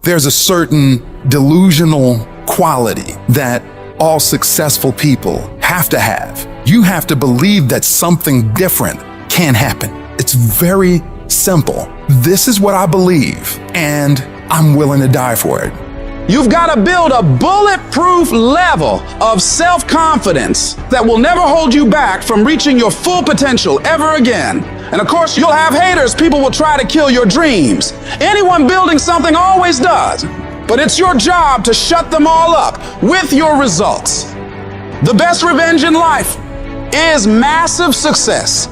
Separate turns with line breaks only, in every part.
There's a certain delusional quality that all successful people have to have. You have to believe that something different can happen. It's very simple. This is what I believe, and I'm willing to die for it.
You've got to build a bulletproof level of self-confidence that will never hold you back from reaching your full potential ever again. And of course, you'll have haters. People will try to kill your dreams. Anyone building something always does. But it's your job to shut them all up with your results. The best revenge in life is massive success.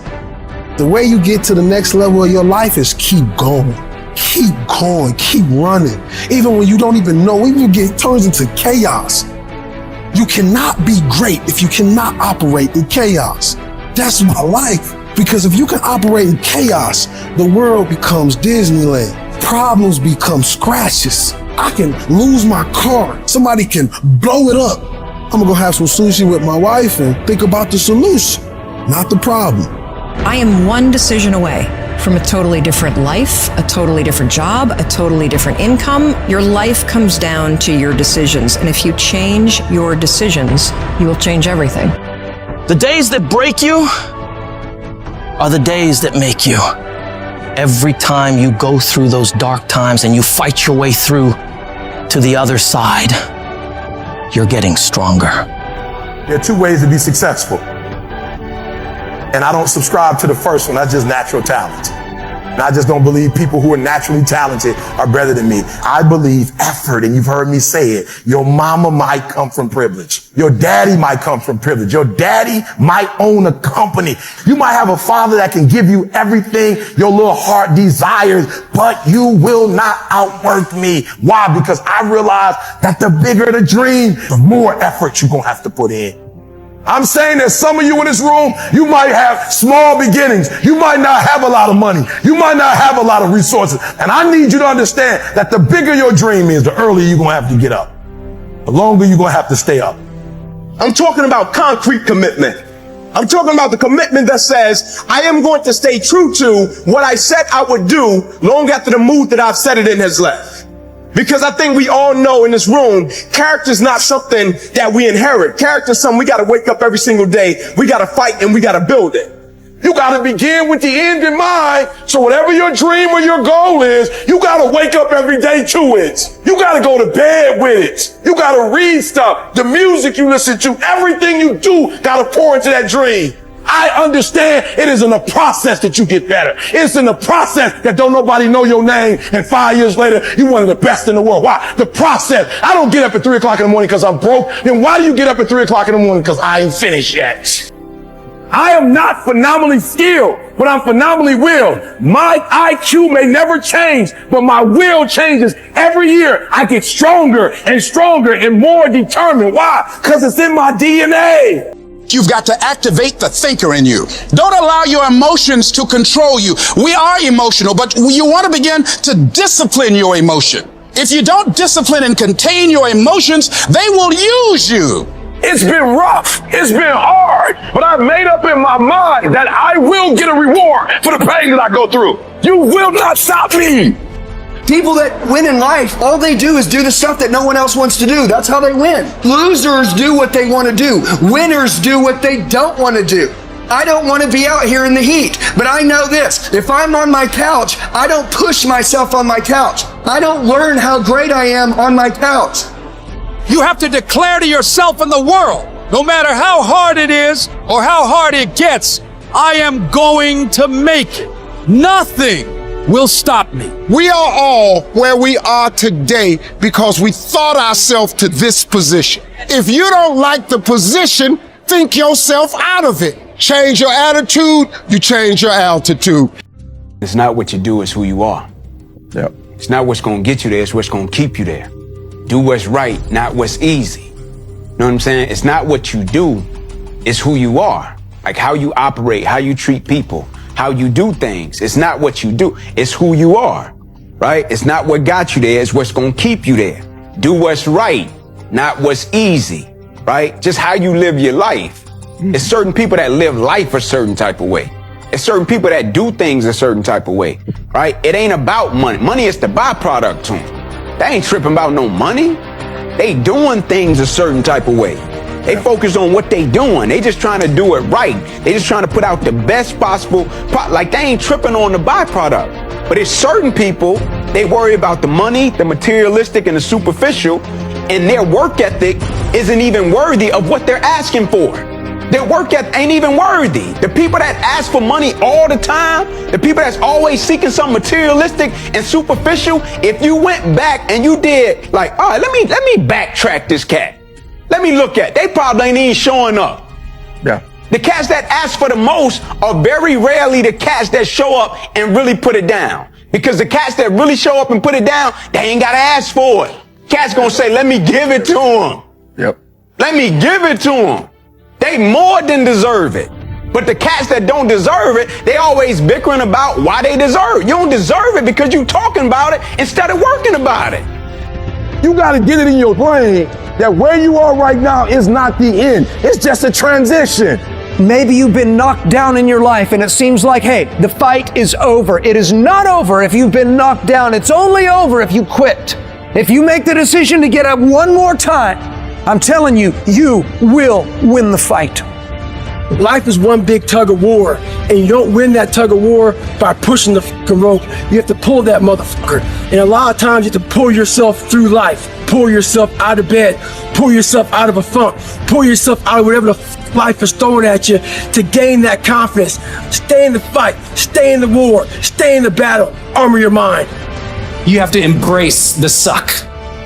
The way you get to the next level of your life is keep going. Keep going, keep running. Even when you don't even know, even when it turns into chaos. You cannot be great if you cannot operate in chaos. That's my life. Because if you can operate in chaos, the world becomes Disneyland. Problems become scratches. I can lose my car. Somebody can blow it up. I'm gonna go have some sushi with my wife and think about the solution, not the problem.
I am one decision away from a totally different life, a totally different job, a totally different income. Your life comes down to your decisions. And if you change your decisions, you will change everything.
The days that break you are the days that make you. Every time you go through those dark times and you fight your way through to the other side, you're getting stronger.
There are two ways to be successful. And I don't subscribe to the first one. That's just natural talent. And I just don't believe people who are naturally talented are better than me. I believe effort, and you've heard me say it. Your mama might come from privilege. Your daddy might come from privilege. Your daddy might own a company. You might have a father that can give you everything your little heart desires, but you will not outwork me. Why? Because I realize that the bigger the dream, the more effort you're going to have to put in. I'm saying that some of you in this room, you might have small beginnings. You might not have a lot of money. You might not have a lot of resources. And I need you to understand that the bigger your dream is, the earlier you're going to have to get up. The longer you're going to have to stay up.
I'm talking about concrete commitment. I'm talking about the commitment that says, I am going to stay true to what I said I would do long after the mood that I've set it in has left. Because I think we all know in this room, character is not something that we inherit. Character is something we got to wake up every single day. We got to fight and we got to build it.
You got to begin with the end in mind. So whatever your dream or your goal is, you got to wake up every day to it. You got to go to bed with it. You got to read stuff. The music you listen to, everything you do got to pour into that dream. I understand it is in the process that you get better. It's in the process that don't nobody know your name, and 5 years later, you're one of the best in the world. Why? The process. I don't get up at 3 o'clock in the morning because I'm broke. Then why do you get up at 3 o'clock in the morning? Because I ain't finished yet. I am not phenomenally skilled, but I'm phenomenally willed. My IQ may never change, but my will changes every year. I get stronger and stronger and more determined. Why? Because it's in my DNA.
You've got to activate the thinker in you. Don't allow your emotions to control you. We are emotional, but you want to begin to discipline your emotion. If you don't discipline and contain your emotions, they will use you.
It's been rough. It's been hard. But I've made up in my mind that I will get a reward for the pain that I go through. You will not stop me.
People that win in life, all they do is do the stuff that no one else wants to do. That's how they win. Losers do what they want to do. Winners do what they don't want to do. I don't want to be out here in the heat, but I know this. If I'm on my couch, I don't push myself on my couch. I don't learn how great I am on my couch.
You have to declare to yourself and the world, no matter how hard it is or how hard it gets, I am going to make it. Nothing will stop me.
We are all where we are today because we thought ourselves to this position. If you don't like the position, think yourself out of it. Change your attitude, you change your altitude.
It's not what you do, it's who you are.
Yep.
It's not what's gonna get you there, it's what's gonna keep you there. Do what's right, not what's easy. You know what I'm saying? It's not what you do, it's who you are. Like how you operate, how you treat people, how you do things. It's not what you do, it's who you are, right? It's not what got you there, it's what's gonna keep you there. Do what's right, not what's easy, right? Just how you live your life. It's certain people that live life a certain type of way. It's certain people that do things a certain type of way, right? It ain't about money. Money is the byproduct to them. They ain't tripping about no money. They doing things a certain type of way. They focus on what they doing. They just trying to do it right. They just trying to put out the best possible, like they ain't tripping on the byproduct. But it's certain people, they worry about the money, the materialistic and the superficial, and their work ethic isn't even worthy of what they're asking for. Their work ethic ain't even worthy. The people that ask for money all the time, the people that's always seeking something materialistic and superficial, if you went back and you did like, all right, let me backtrack this cat. Let me look at, they probably ain't even showing up.
Yeah.
The cats that ask for the most are very rarely the cats that show up and really put it down. Because the cats that really show up and put it down, they ain't gotta ask for it. Cats gonna say, let me give it to them.
Yep.
Let me give it to them. They more than deserve it. But the cats that don't deserve it, they always bickering about why they deserve it. You don't deserve it because you talking about it instead of working about it.
You got to get it in your brain that where you are right now is not the end. It's just a transition.
Maybe you've been knocked down in your life and it seems like, hey, the fight is over. It is not over if you've been knocked down. It's only over if you quit. If you make the decision to get up one more time, I'm telling you, you will win the fight.
Life is one big tug of war, and you don't win that tug of war by pushing the fucking rope. You have to pull that motherfucker. And a lot of times you have to pull yourself through life, pull yourself out of bed, pull yourself out of a funk, pull yourself out of whatever the life is throwing at you to gain that confidence. Stay in the fight, stay in the war, stay in the battle, armor your mind.
You have to embrace the suck.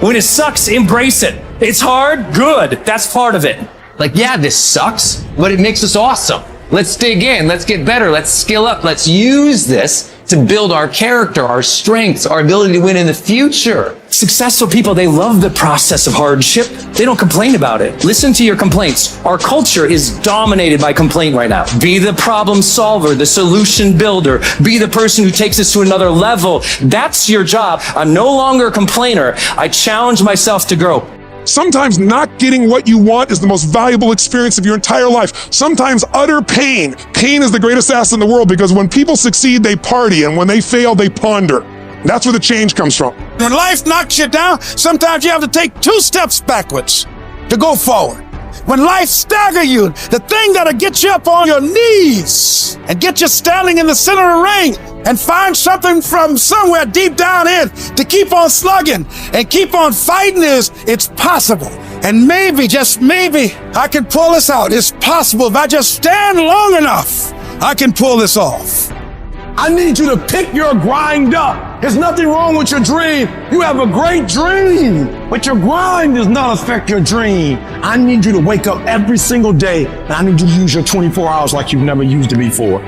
When it sucks, embrace it. It's hard, good. That's part of it.
Like, yeah, this sucks, but it makes us awesome. Let's dig in, let's get better, let's skill up, let's use this to build our character, our strengths, our ability to win in the future.
Successful people, they love the process of hardship. They don't complain about it. Listen to your complaints. Our culture is dominated by complaint right now. Be the problem solver, the solution builder. Be the person who takes us to another level. That's your job. I'm no longer a complainer. I challenge myself to grow.
Sometimes not getting what you want is the most valuable experience of your entire life. Sometimes utter pain. Pain is the greatest asset in the world because when people succeed, they party, and when they fail, they ponder. That's where the change comes from.
When life knocks you down, sometimes you have to take 2 steps backwards to go forward. When life staggers you, the thing that'll get you up on your knees and get you standing in the center of the ring and find something from somewhere deep down in to keep on slugging and keep on fighting is, it's possible. And maybe, just maybe, I can pull this out. It's possible if I just stand long enough, I can pull this off.
I need you to pick your grind up. There's nothing wrong with your dream. You have a great dream, but your grind does not affect your dream. I need you to wake up every single day, and I need you to use your 24 hours like you've never used it before.